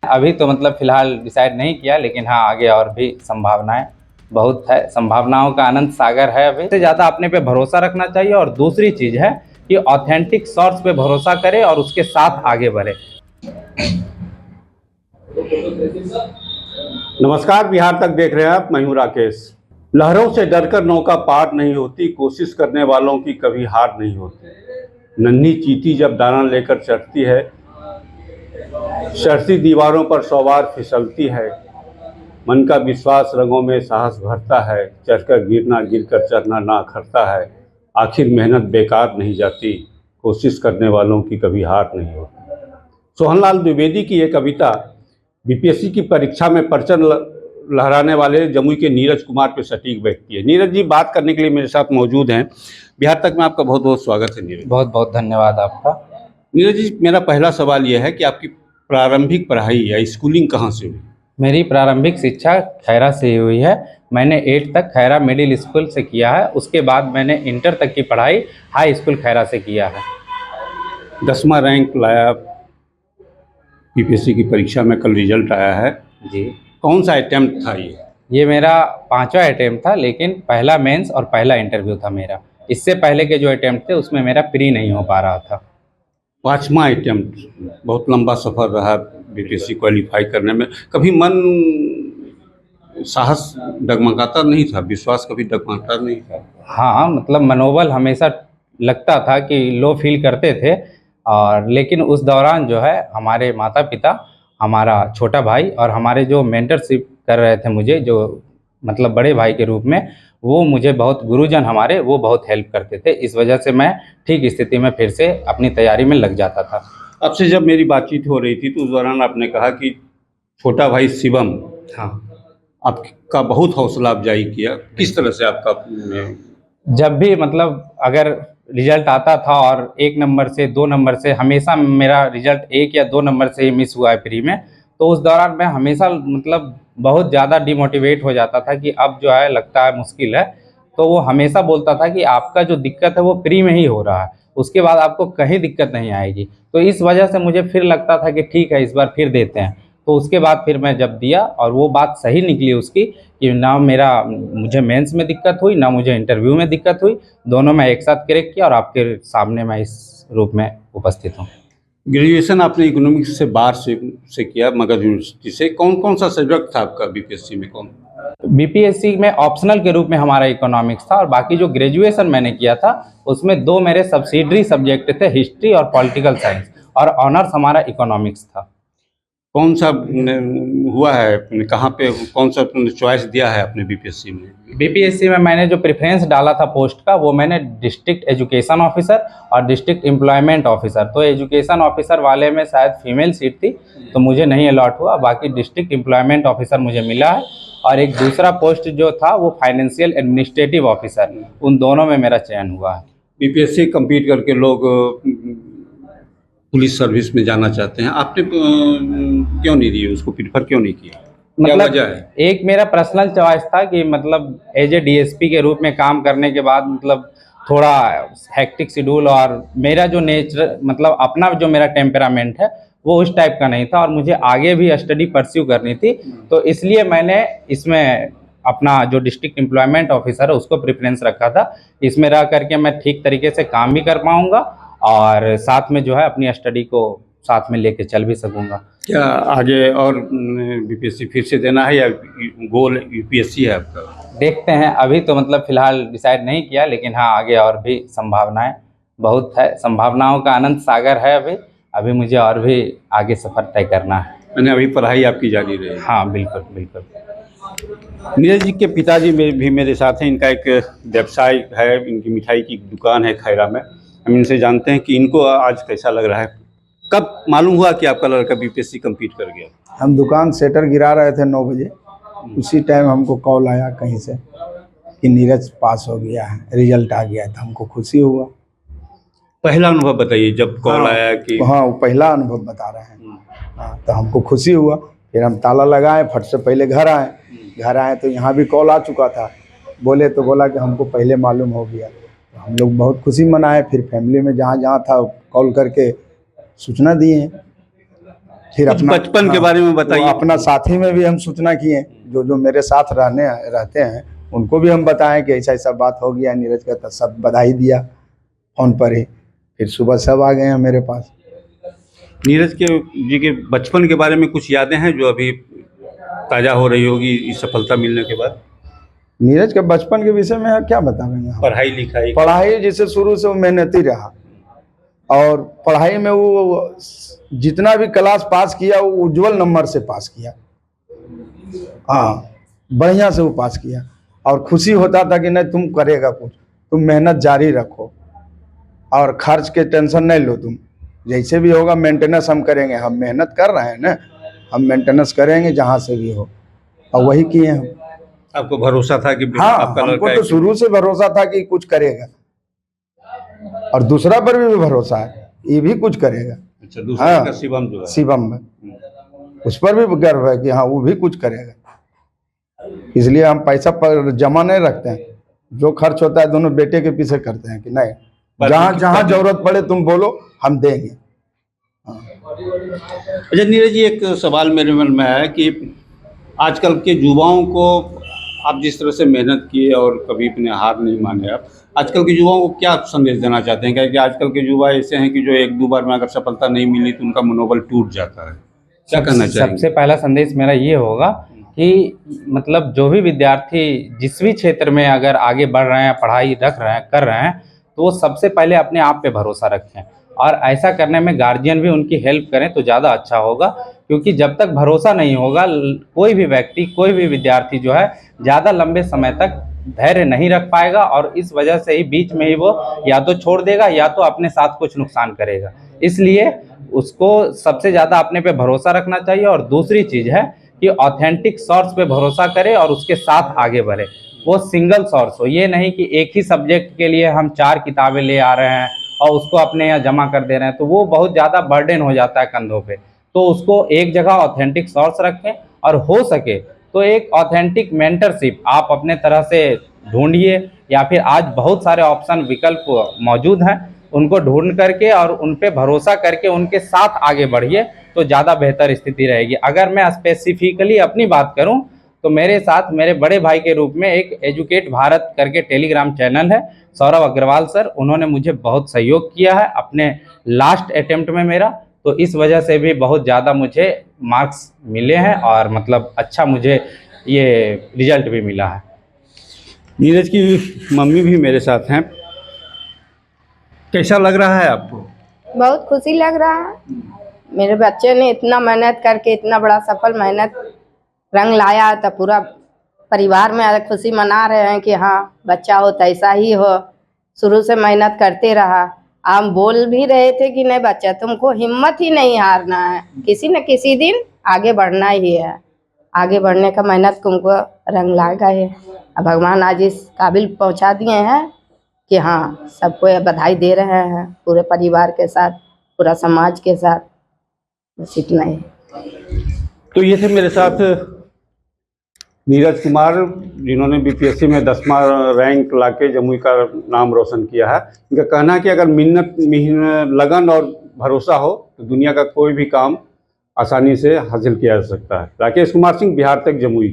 अभी तो मतलब फिलहाल डिसाइड नहीं किया, लेकिन हाँ आगे और भी संभावनाएं बहुत है। संभावनाओं का अनंत सागर है। अभी से ज़्यादा अपने पे भरोसा रखना चाहिए, और दूसरी चीज़ है कि ऑथेंटिक सोर्स पे भरोसा करे और उसके साथ आगे बढ़े। नमस्कार, बिहार तक देख रहे हैं आप। मैं हूं राकेश। लहरों से डरकर नौका पार नहीं होती, कोशिश करने वालों की कभी हार नहीं होती। नन्ही चींटी जब दाना लेकर चढ़ती है, चढ़ती दीवारों पर 100 बार फिसलती है। मन का विश्वास रंगों में साहस भरता है, चढ़कर गिरना गिरकर चढ़ना ना खरता है। आखिर मेहनत बेकार नहीं जाती, कोशिश करने वालों की कभी हार नहीं होती। सोहनलाल द्विवेदी की यह कविता बीपीएससी की परीक्षा में परचम लहराने वाले जमुई के नीरज कुमार पे सटीक बैठती है। नीरज जी बात करने के लिए मेरे साथ मौजूद हैं। बिहार तक में आपका बहुत बहुत स्वागत है नीरज। बहुत बहुत धन्यवाद आपका। नीरज जी, मेरा पहला सवाल यह है कि आपकी प्रारंभिक पढ़ाई या स्कूलिंग कहाँ से हुई? मेरी प्रारंभिक शिक्षा खैरा से हुई है। मैंने 8 तक खैरा मिडिल स्कूल से किया है। उसके बाद मैंने इंटर तक की पढ़ाई हाई स्कूल खैरा से किया है। 10वां रैंक लाया बीपीएससी की परीक्षा में, कल रिजल्ट आया है जी। कौन सा अटेम्प्ट था ये मेरा 5वां अटेम्प्ट था, लेकिन पहला मेंस और पहला इंटरव्यू था मेरा। इससे पहले के जो अटेम्प्ट थे उसमें मेरा प्री नहीं हो पा रहा था। 5वां अटेम्प्ट। बहुत लंबा सफ़र रहा बीपीएससी क्वालिफाई करने में। कभी मन साहस डगमगाता नहीं था, विश्वास कभी डगमगाता नहीं था? हाँ, मतलब मनोबल हमेशा लगता था कि लो फील करते थे। और लेकिन उस दौरान जो है हमारे माता पिता, हमारा छोटा भाई और हमारे जो मेंटरशिप कर रहे थे मुझे, जो मतलब बड़े भाई के रूप में, वो मुझे बहुत, गुरुजन हमारे वो बहुत हेल्प करते थे। इस वजह से मैं ठीक स्थिति में फिर से अपनी तैयारी में लग जाता था। आपसे जब मेरी बातचीत हो रही थी तो उस दौरान आपने कहा कि छोटा भाई शिवम हाँ, आपका बहुत हौसला अफजाई किया। किस तरह से आपका? जब भी मतलब अगर रिजल्ट आता था और 1 नंबर से 2 नंबर से, हमेशा मेरा रिजल्ट 1 या 2 नंबर से ही मिस हुआ है प्री में, तो उस दौरान मैं हमेशा मतलब बहुत ज़्यादा डिमोटिवेट हो जाता था कि अब जो है लगता है मुश्किल है। तो वो हमेशा बोलता था कि आपका जो दिक्कत है वो प्री में ही हो रहा है, उसके बाद आपको कहीं दिक्कत नहीं आएगी। तो इस वजह से मुझे फिर लगता था कि ठीक है, इस बार फिर देते हैं। तो उसके बाद फिर मैं जब दिया, और वो बात सही निकली उसकी कि ना मुझे मेंस में दिक्कत हुई, ना मुझे इंटरव्यू में दिक्कत हुई। दोनों मैं एक साथ क्रैक किया और आपके सामने मैं इस रूप में उपस्थित हूँ। ग्रेजुएशन आपने इकोनॉमिक्स से बाहर से किया, मगध यूनिवर्सिटी से। कौन कौन सा सब्जेक्ट था आपका बीपीएससी में? कौन? बीपीएससी में ऑप्शनल के रूप में हमारा इकोनॉमिक्स था, और बाकी जो ग्रेजुएशन मैंने किया था उसमें 2 मेरे सब्सिडरी सब्जेक्ट थे, हिस्ट्री और पॉलिटिकल साइंस, और ऑनर्स हमारा इकोनॉमिक्स था। कौन सा हुआ है, कहाँ पे कौन सा चॉइस दिया है आपने बीपीएससी में? बीपीएससी में मैंने जो प्रेफरेंस डाला था पोस्ट का, वो मैंने डिस्ट्रिक्ट एजुकेशन ऑफिसर और डिस्ट्रिक्ट एम्प्लॉयमेंट ऑफिसर। तो एजुकेशन ऑफिसर वाले में शायद फीमेल सीट थी, तो मुझे नहीं अलॉट हुआ। बाकी डिस्ट्रिक्ट एम्प्लॉयमेंट ऑफिसर मुझे मिला है, और एक दूसरा पोस्ट जो था वो फाइनेंशियल एडमिनिस्ट्रेटिव ऑफिसर। उन दोनों में मेरा चयन हुआ है। बीपीएससी कंप्लीट करके लोग पुलिस सर्विस में जाना चाहते हैं, आपने क्यों नहीं दी, उसको प्रीफर क्यों नहीं किया? क्या मतलब वजह है? एक मेरा पर्सनल चॉइस था कि मतलब एज ए डीएसपी के रूप में काम करने के बाद मतलब थोड़ा हेक्टिक शेड्यूल, और मेरा जो नेचर मतलब अपना जो मेरा टेम्परामेंट है वो उस टाइप का नहीं था, और मुझे आगे भी स्टडी परस्यू करनी थी। तो इसलिए मैंने इसमें अपना जो डिस्ट्रिक्ट एम्प्लॉयमेंट ऑफिसर है उसको प्रेफरेंस रखा था। इसमें रह करके मैं ठीक तरीके से काम भी कर पाऊँगा, और साथ में जो है अपनी स्टडी को साथ में लेके चल भी सकूँगा। क्या आगे और बीपीएससी फिर से देना है, या गोल यूपीएससी है आपका? देखते हैं, अभी तो मतलब फिलहाल डिसाइड नहीं किया, लेकिन हाँ आगे और भी संभावनाएं बहुत है। संभावनाओं का अनंत सागर है। अभी मुझे और भी आगे सफ़र तय करना है। मैंने अभी पढ़ाई आपकी जारी रही? हाँ, बिल्कुल बिल्कुल। नीरज जी के पिताजी भी मेरे साथ हैं। इनका एक व्यवसाय है, इनकी मिठाई की दुकान है खैरा में। हम इनसे जानते हैं कि इनको आज कैसा लग रहा है। कब मालूम हुआ कि आपका लड़का बीपीएससी कंप्लीट कर गया? हम दुकान सेटर गिरा रहे थे 9 बजे, उसी टाइम हमको कॉल आया कहीं से कि नीरज पास हो गया है, रिजल्ट आ गया है। तो हमको खुशी हुआ। पहला अनुभव बताइए जब कॉल आया कि? हाँ, वो पहला अनुभव बता रहे हैं। हाँ, तो हमको खुशी हुआ। फिर हम ताला लगाए, फट से पहले घर आए तो यहाँ भी कॉल आ चुका था। बोले तो बोला कि हमको पहले मालूम हो गया। तो हम लोग बहुत खुशी मनाए। फिर फैमिली में जहाँ जहाँ था कॉल करके सूचना दिए। फिर कुछ अपना बचपन के बारे में बताइए। वो अपना साथी में भी हम सूचना किए, जो जो मेरे साथ रहते हैं उनको भी हम बताएं कि ऐसा ऐसा बात हो गया नीरज का, तो सब बधाई दिया फोन पर ही। फिर सुबह सब आ गए हैं मेरे पास। नीरज के जी के बचपन के बारे में कुछ यादें हैं जो अभी ताज़ा हो रही होगी इस सफलता मिलने के बाद? नीरज के बचपन के विषय में क्या बताएंगे हम? पढ़ाई लिखाई? पढ़ाई जैसे शुरू से वो मेहनती रहा, और पढ़ाई में वो जितना भी क्लास पास किया वो उज्जवल नंबर से पास किया। हाँ, बढ़िया से वो पास किया, और खुशी होता था कि नहीं तुम करेगा कुछ, तुम मेहनत जारी रखो और खर्च के टेंशन नहीं लो, तुम जैसे भी होगा मेंटेनेंस हम करेंगे, हम मेहनत कर रहे हैं ना, हम मेंटेनेंस करेंगे जहाँ से भी हो, और वही किए हम। आपको भरोसा था कि हाँ, आपका हमको लड़का तो शुरू से भरोसा था कि कुछ करेगा, और दूसरा पर भी भरोसा है, ये भी कुछ करेगा। अच्छा, दूसरा हाँ, का शिवम जो है, शिवम में उस पर भी गर्व है कि हाँ वो भी कुछ करेगा। इसलिए हम पैसा पर जमा नहीं रखते हैं, जो खर्च होता है दोनों बेटे के पीछे करते हैं कि नहीं जहाँ जहाँ जरूरत पड़े तुम बोलो हम देंगे। अच्छा नीरज जी, एक सवाल मेरे मन में है कि आजकल के युवाओं को आप जिस तरह से मेहनत किए और कभी अपने हार नहीं माने, आप आजकल के युवाओं को क्या संदेश देना चाहते हैं? क्योंकि आजकल के युवा ऐसे हैं कि जो एक दो बार में अगर सफलता नहीं मिली तो उनका मनोबल टूट जाता है, क्या कहना चाहेंगे? सबसे पहला संदेश मेरा ये होगा कि मतलब जो भी विद्यार्थी जिस भी क्षेत्र में अगर आगे बढ़ रहे हैं, पढ़ाई कर रहे हैं, तो वो सबसे पहले अपने आप पे भरोसा रखें, और ऐसा करने में गार्जियन भी उनकी हेल्प करें तो ज़्यादा अच्छा होगा। क्योंकि जब तक भरोसा नहीं होगा, कोई भी व्यक्ति, कोई भी विद्यार्थी जो है ज़्यादा लंबे समय तक धैर्य नहीं रख पाएगा, और इस वजह से ही बीच में ही वो या तो छोड़ देगा या तो अपने साथ कुछ नुकसान करेगा। इसलिए उसको सबसे ज़्यादा अपने पे भरोसा रखना चाहिए, और दूसरी चीज़ है कि ऑथेंटिक सोर्स पे भरोसा करे और उसके साथ आगे बढ़े। वो सिंगल सोर्स हो, ये नहीं कि एक ही सब्जेक्ट के लिए हम 4 किताबें ले आ रहे हैं और उसको अपने यहाँ जमा कर दे रहे हैं, तो वो बहुत ज़्यादा बर्डन हो जाता है कंधों पे। तो उसको एक जगह ऑथेंटिक सोर्स रखें, और हो सके तो एक ऑथेंटिक मेंटरशिप आप अपने तरह से ढूंढिए, या फिर आज बहुत सारे ऑप्शन विकल्प मौजूद हैं, उनको ढूंढ करके और उन पे भरोसा करके उनके साथ आगे बढ़िए तो ज़्यादा बेहतर स्थिति रहेगी। अगर मैं स्पेसिफिकली अपनी बात करूं तो मेरे साथ मेरे बड़े भाई के रूप में एक एजुकेट भारत करके टेलीग्राम चैनल है, सौरभ अग्रवाल सर, उन्होंने मुझे बहुत सहयोग किया है अपने लास्ट अटेम्प्ट में मेरा, तो इस वजह से भी बहुत ज़्यादा मुझे मार्क्स मिले हैं, और मतलब अच्छा मुझे ये रिजल्ट भी मिला है। नीरज की मम्मी भी मेरे साथ हैं, कैसा लग रहा है आपको? बहुत खुशी लग रहा है, मेरे बच्चे ने इतना मेहनत करके इतना बड़ा सफल मेहनत रंग लाया, तो पूरा परिवार में आज खुशी मना रहे हैं कि हाँ बच्चा हो तो ऐसा ही हो, शुरू से मेहनत करते रहा। हम बोल भी रहे थे कि नहीं बच्चा तुमको हिम्मत ही नहीं हारना है, किसी न किसी दिन आगे बढ़ना ही है, आगे बढ़ने का मेहनत तुमको रंग लाएगा ही। अब भगवान आज इस काबिल पहुंचा दिए हैं कि हाँ सबको ये बधाई दे रहे हैं, पूरे परिवार के साथ, पूरा समाज के साथ, बस इतना ही। तो ये थे मेरे साथ नीरज कुमार, जिन्होंने बीपीएससी में 10वां रैंक लाके जमुई का नाम रोशन किया है। इनका कहना है कि अगर मेहनत, लगन और भरोसा हो तो दुनिया का कोई भी काम आसानी से हासिल किया जा सकता है। राकेश कुमार सिंह, बिहार तक, जमुई।